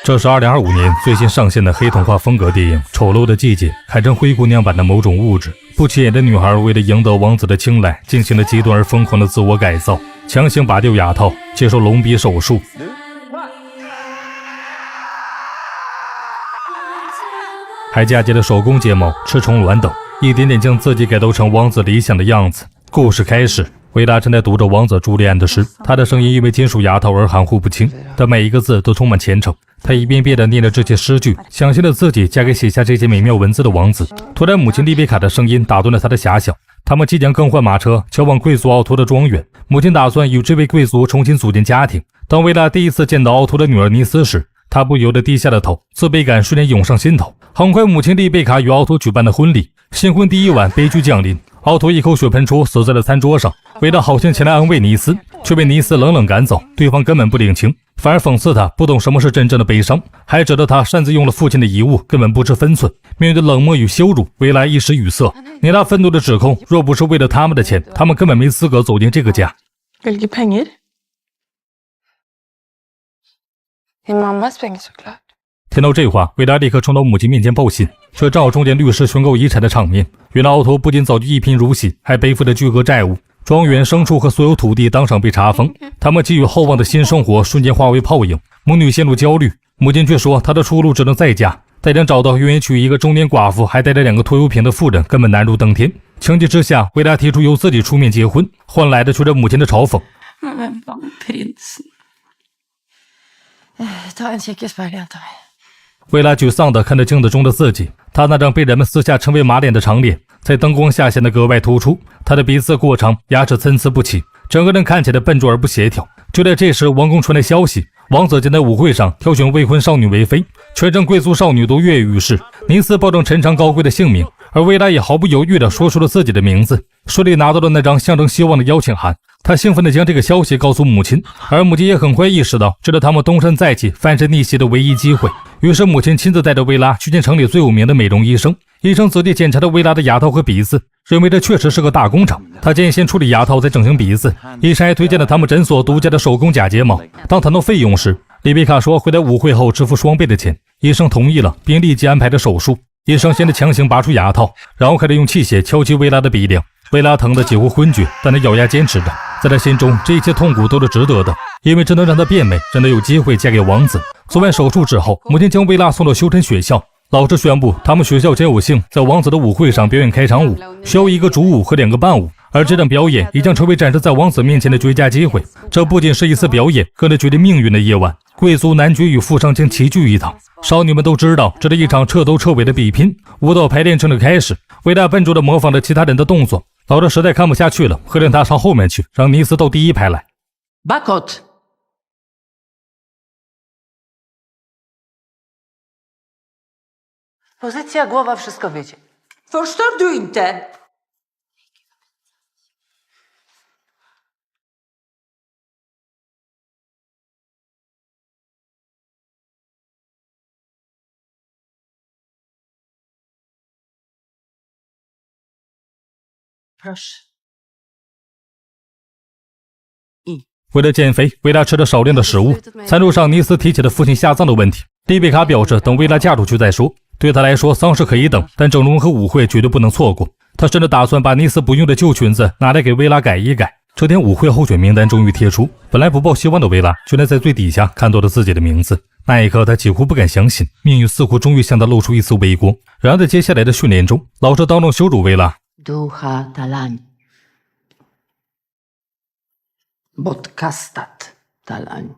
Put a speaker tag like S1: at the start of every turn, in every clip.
S1: 这是2025年最新上线的黑童话风格电影《丑陋的季节》，堪称灰姑娘版的某种物质。不起眼的女孩为了赢得王子的青睐，进行了极端而疯狂的自我改造，强行拔掉牙套，接受隆鼻手术，还嫁接了手工睫毛、吃虫卵等，一点点将自己改造成王子理想的样子。故事开始，维拉正在读着王子朱利安的诗，他的声音因为金属牙套而含糊不清，但每一个字都充满虔诚。他一遍遍地念着这些诗句，想象着自己嫁给写下这些美妙文字的王子。突然，母亲丽贝卡的声音打断了他的遐想。他们即将更换马车，前往贵族奥托的庄园。母亲打算与这位贵族重新组建家庭。当维拉第一次见到奥托的女儿尼斯时，他不由得低下了头，自卑感瞬间涌上心头。很快，母亲丽贝卡与奥托举办了婚礼。新婚第一晚，悲剧降临。奥托一口血喷出，死在了餐桌上。维拉好心前来安慰尼斯，却被尼斯冷冷赶走。对方根本不领情，反而讽刺他不懂什么是真正的悲伤，还指责他擅自用了父亲的遗物，根本不知分寸。面对冷漠与羞辱，维拉一时语塞。尼拉愤怒的指控，若不是为了他们的钱，他们根本没资格走进这个家。听到这话，维拉立刻冲到母亲面前报信，却正好中间律师宣告遗产的场面。原来奥托不仅早就一贫如洗，还背负着巨额债务，庄园、牲畜和所有土地当场被查封，他们寄予厚望的新生活瞬间化为泡影。母女陷入焦虑，母亲却说她的出路只能再嫁，但想找到愿意娶一个中年寡妇还带着2个拖油瓶的妇人根本难如登天。情急之下，维拉提出由自己出面结婚，换来的却是母亲的嘲讽。维拉沮丧地看着镜子中的自己，他那张被人们私下称为马脸的长脸在灯光下显得格外突出，他的鼻子过长，牙齿参差不齐，整个人看起来笨拙而不协调。就在这时，王宫传来消息，王子将在舞会上挑选未婚少女为妃，全城贵族少女都跃跃欲试。尼斯保证陈长高贵的姓名，而维拉也毫不犹豫地说出了自己的名字，顺利拿到了那张象征希望的邀请函。他兴奋地将这个消息告诉母亲，而母亲也很快意识到这是他们东山再起、翻身逆袭的唯一机会。于是母亲亲自带着维拉去见城里最有名的美容医生。医生仔细检查了维拉的牙套和鼻子，认为这确实是个大工程。他建议先处理牙套，再整形鼻子。医生还推荐了他们诊所独家的手工假睫毛。当谈到费用时，丽贝卡说会在舞会后支付双倍的钱。医生同意了，并立即安排了手术。医生先是强行拔出牙套，然后开始用器械敲击维拉的鼻梁。维拉疼得几乎昏厥，但他咬牙坚持着。在他心中，这一切痛苦都是值得的，因为这能让她变美，让她有机会嫁给王子。做完手术之后，母亲将维拉送到修真学校。老师宣布，他们学校将有幸在王子的舞会上表演开场舞，需要1个主舞和2个伴舞，而这场表演也将成为展示在王子面前的绝佳机会。这不仅是一次表演，更是决定命运的夜晚。贵族男爵与富商将齐聚一堂，少女们都知道这是一场彻头彻尾的比拼。舞蹈排练正式开始，维拉笨拙地模仿着其他人的动作。老师实在看不下去了，喝令他上后面去，让尼斯到第一排来。
S2: Bakot.
S3: Pozycja głowa, wszystko wiecie.
S2: Förstår du inte?
S3: Proszę.
S1: 为了减肥，维拉吃了少量的食物。餐桌上，尼斯提起了父亲下葬的问题。丽贝卡表示等维拉嫁出去再说。对他来说，丧事可以等，但整容和舞会绝对不能错过。他甚至打算把尼斯不用的旧裙子拿来给维拉改一改。这天，舞会候选名单终于贴出，本来不抱希望的维拉，居然在最底下看到了自己的名字。那一刻，他几乎不敢相信，命运似乎终于向他露出一丝微光。然而，在接下来的训练中，老师当众羞辱维拉。
S2: Ducha Talań. Bodkastat Talań.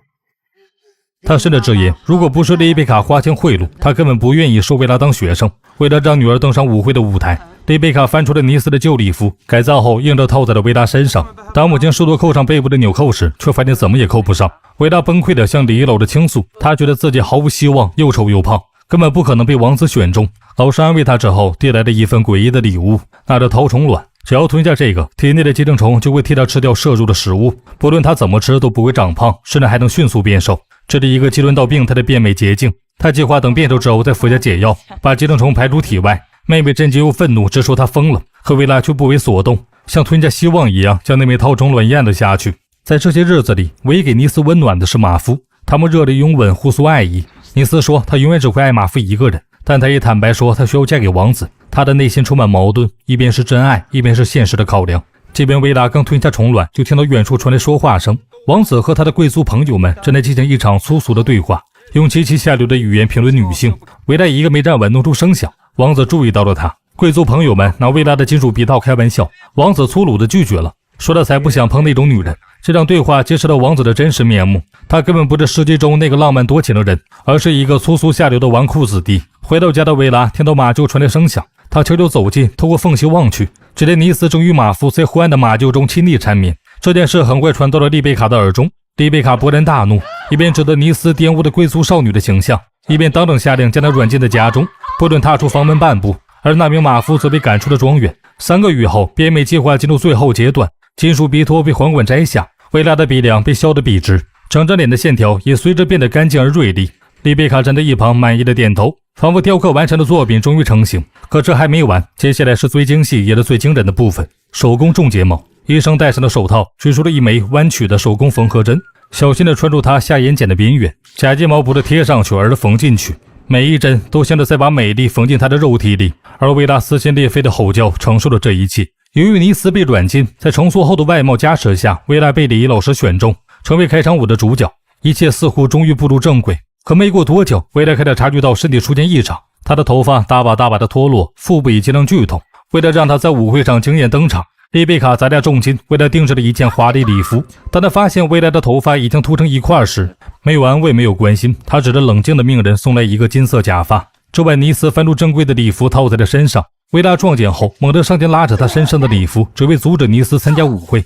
S1: 他甚至直言，如果不是丽贝卡花钱贿赂，他根本不愿意收维拉当学生。为了让女儿登上舞会的舞台，丽贝卡翻出了尼斯的旧礼服，改造后硬着套在了维拉身上。当母亲试图扣上背部的纽扣时，却发现怎么也扣不上。维拉崩溃地向李老师倾诉，他觉得自己毫无希望，又丑又胖，根本不可能被王子选中。老师安慰他之后，递来了一份诡异的礼物，那是绦虫卵。只要吞下这个，体内的寄生虫就会替他吃掉摄入的食物，不论他怎么吃都不会长胖，甚至还能迅速变瘦。这是一个既轮到病态的变美捷径。他计划等变瘦之后再服下解药，把寄生虫排出体外。妹妹震惊又愤怒，直说他疯了，可维拉却不为所动，像吞下希望一样将那枚绦虫卵咽了下去。在这些日子里，唯一给尼斯温暖的是马夫，他们热烈拥吻，互诉爱意。尼斯说他永远只会爱马夫一个人，但他也坦白说他需要嫁给王子。他的内心充满矛盾，一边是真爱，一边是现实的考量。这边维拉刚吞下虫卵，就听到远处传来说话声。王子和他的贵族朋友们正在进行一场粗俗的对话，用极其下流的语言评论女性。维拉一个没站稳，弄出声响，王子注意到了他。贵族朋友们拿维拉的金属鼻套开玩笑，王子粗鲁地拒绝了，说他才不想碰那种女人。这场对话揭示了王子的真实面目，他根本不是世界中那个浪漫多情的人，而是一个粗俗下流的纨绔子弟。回到家的维拉听到马厩传来声响，他悄悄走近，透过缝隙望去，只见尼斯正与马夫在昏暗的马厩中亲昵缠绵。这件事很快传到了丽贝卡的耳中，丽贝卡勃然大怒，一边指责尼斯玷污的贵族少女的形象，一边当场下令将他软禁在家中，不准踏出房门半步。而那名马夫则被赶出了庄园。3个月后，变美计划进入最后阶段，金属鼻托被缓缓摘下，维拉的鼻梁被削得笔直，整张脸的线条也随之变得干净而锐利。丽贝卡站在一旁满意的点头，仿佛雕刻完成的作品终于成型。可这还没完，接下来是最精细也是最惊人的部分——手工种睫毛。医生戴上的手套取出了一枚弯曲的手工缝合针，小心地穿入她下眼睑的边缘，假睫毛不是贴上去，而是缝进去。每一针都像是在把美丽缝进她的肉体里，而维拉撕心裂肺的吼叫承受了这一切。由于尼斯被软禁，在重塑后的外貌加持下，维拉被礼仪老师选中，成为开场舞的主角。一切似乎终于步入正轨。可没过多久，维拉开始察觉到身体出现异常，她的头发大把大把的脱落，腹部已经让剧痛。为了让她在舞会上惊艳登场，丽贝卡砸下重金为她定制了一件华丽礼服。当她发现维拉的头发已经秃成一块时，没有安慰，没有关心，她只是冷静地命人送来一个金色假发。这晚尼斯翻出珍贵的礼服套在了身上，维拉撞见后猛地上前拉着她身上的礼服，只为阻止尼斯参加舞会。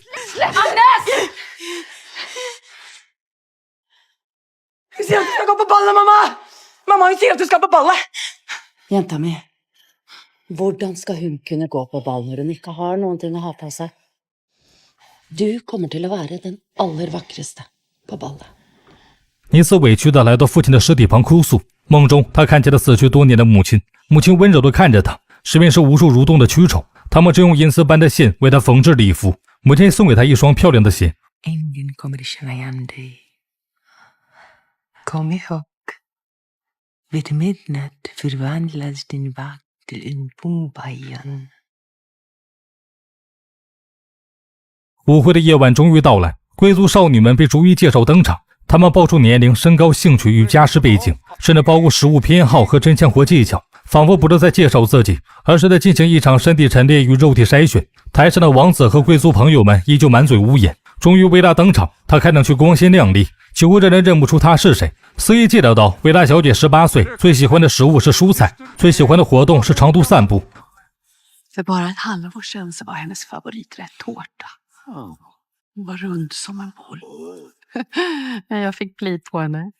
S3: Sier at du skal gå på ballet, mamma! Mamma, hun sier at du skal på ballet!
S4: Jenta mi, hvordan skal hun kunne gå på ball når hun ikke har noen ting å ha på seg? Du kommer til å være den aller vakreste på ballet.
S1: 尼斯委屈地来到父亲的尸体旁哭诉，梦中他看见了死去多年的母亲，母亲温柔地看着他，身边是无数蠕动的蛆虫，他们正用银丝般的线为他缝制礼服。母亲送给他一双漂亮的鞋。
S3: Ingen kommer känna igen dig. Kom ihåg, vid midnatt förvandlas din vakt till en pumbajan.
S1: 舞会的夜晚终于到来，贵族少女们被逐一介绍登场，她们报出年龄、身高、兴趣与家世背景，甚至包括食物偏好和真枪活技巧，仿佛不是在介绍自己，而是在进行一场身体陈列与肉体筛选。台上的王子和贵族朋友们依旧满嘴污言。终于维拉登场，她看上去光鲜亮丽，几乎让人认不出她是谁。司仪介绍到，维拉小姐18岁，最喜欢的食物是蔬菜，最喜欢的活动是长途散步。
S5: För bara ett halvår sedan så var hennes favoriträtt tårta. Hon var rund som en boll. Jag fick pli på henne.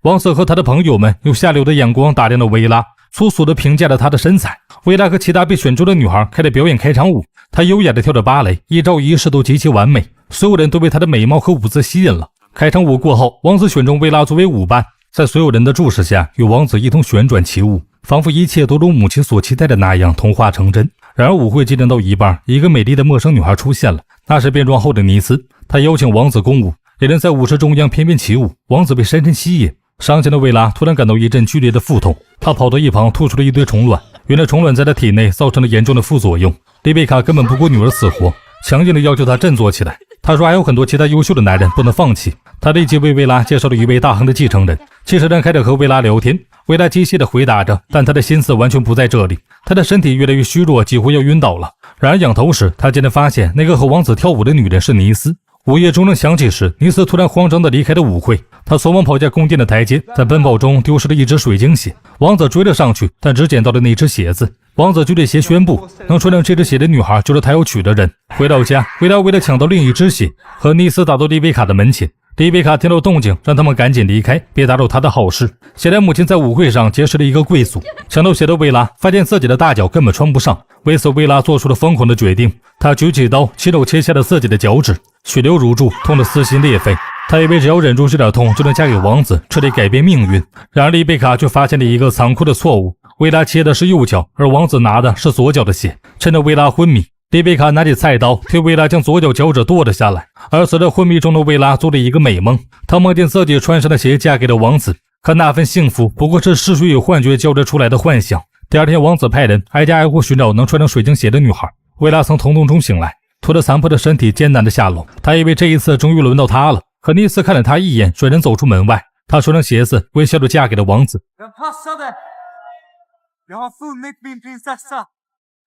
S1: 王子和他的朋友们用下流的眼光打量了维拉，粗俗地评价了她的身材。维拉和其他被选中的女孩开始表演开场舞，她优雅地跳着芭蕾，一招一式都极其完美，所有人都被她的美貌和舞姿吸引了。开场舞过后，王子选中维拉作为舞伴，在所有人的注视下与王子一同旋转起舞，仿佛一切都如母亲所期待的那样童话成真。然而舞会进行到一半，一个美丽的陌生女孩出现了，那是变装后的尼斯。她邀请王子共舞，两人在舞池中央翩翩起舞，王子被深深吸引。伤心的维拉突然感到一阵剧烈的腹痛，她跑到一旁吐出了一堆虫卵，原来虫卵在她体内造成了严重的副作用。丽贝卡根本不顾女儿死活，强硬地要求她振作起来。她说还有很多其他优秀的男人不能放弃。她立即为维拉介绍了一位大亨的继承人。汽车人开始和维拉聊天，维拉机械地回答着，但她的心思完全不在这里。她的身体越来越虚弱，几乎要晕倒了。然而仰头时，她竟然发现那个和王子跳舞的女人是尼斯。午夜钟声响起时，尼斯突然慌张地离开了舞会，他匆忙跑下宫殿的台阶，在奔跑中丢失了一只水晶鞋。王子追了上去，但只捡到了那只鞋子。王子举着鞋宣布，能穿上这只鞋的女孩就是他要娶的人。回到家，维拉为了抢到另一只鞋，和尼斯打到丽贝卡的门前。丽贝卡听到动静，让他们赶紧离开，别打扰她的好事。显然母亲在舞会上结识了一个贵族。抢到鞋的维拉发现自己的大脚根本穿不上，为此维拉做出了疯狂的决定，他举起刀亲手切下了自己的脚趾，血流如注，痛得撕心裂肺。他以为只要忍住这点痛就能嫁给王子，彻底改变命运。然而丽贝卡却发现了一个残酷的错误，维拉切的是右脚，而王子拿的是左脚的血。趁着维拉昏迷，丽贝卡拿起菜刀替维拉将左脚脚趾剁了下来。而随着昏迷中的维拉做了一个美梦，她梦见自己穿上的鞋嫁给了王子。可那份幸福不过是视觉与幻觉交织出来的幻想。第二天，王子派人挨家挨户寻找能穿上水晶鞋的女孩。维拉从疼痛中醒来，拖着残破的身体艰难地下楼。他以为这一次终于轮到他了，可尼斯看了他一眼，甩人走出门外。他穿上鞋子，微笑着嫁给了王子。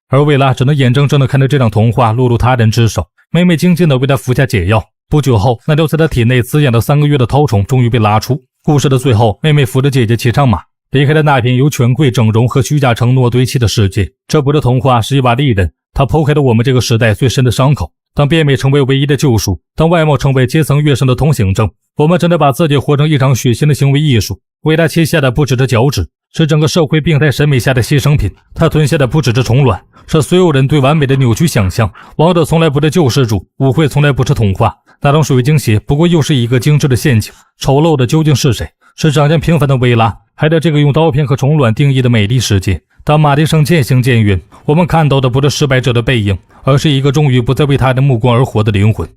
S1: 而维拉只能眼睁睁地看着这场童话落入他人之手。妹妹精心地为他服下解药。不久后，那留在他体内滋养了3个月的绦虫终于被拉出。故事的最后，妹妹扶着姐姐骑上马，离开了那片由权贵整容和虚假承诺堆砌的世界。这部的童话是一把利刃，它剖开了我们这个时代最深的伤口。当变美成为唯一的救赎，当外貌成为阶层跃升的通行证，我们真的把自己活成一场血腥的行为艺术。为他切下的不只是脚趾，是整个社会病态审美下的牺牲品。他吞下的不只是虫卵，是所有人对完美的扭曲想象。王者从来不是救世主，舞会从来不是童话。那双水晶鞋不过又是一个精致的陷阱。丑陋的究竟是谁？是长相平凡的薇拉，还是这个用刀片和虫卵定义的美丽世界？当马蹄声渐行渐远，我们看到的不是失败者的背影，而是一个终于不再为他人目光而活的灵魂。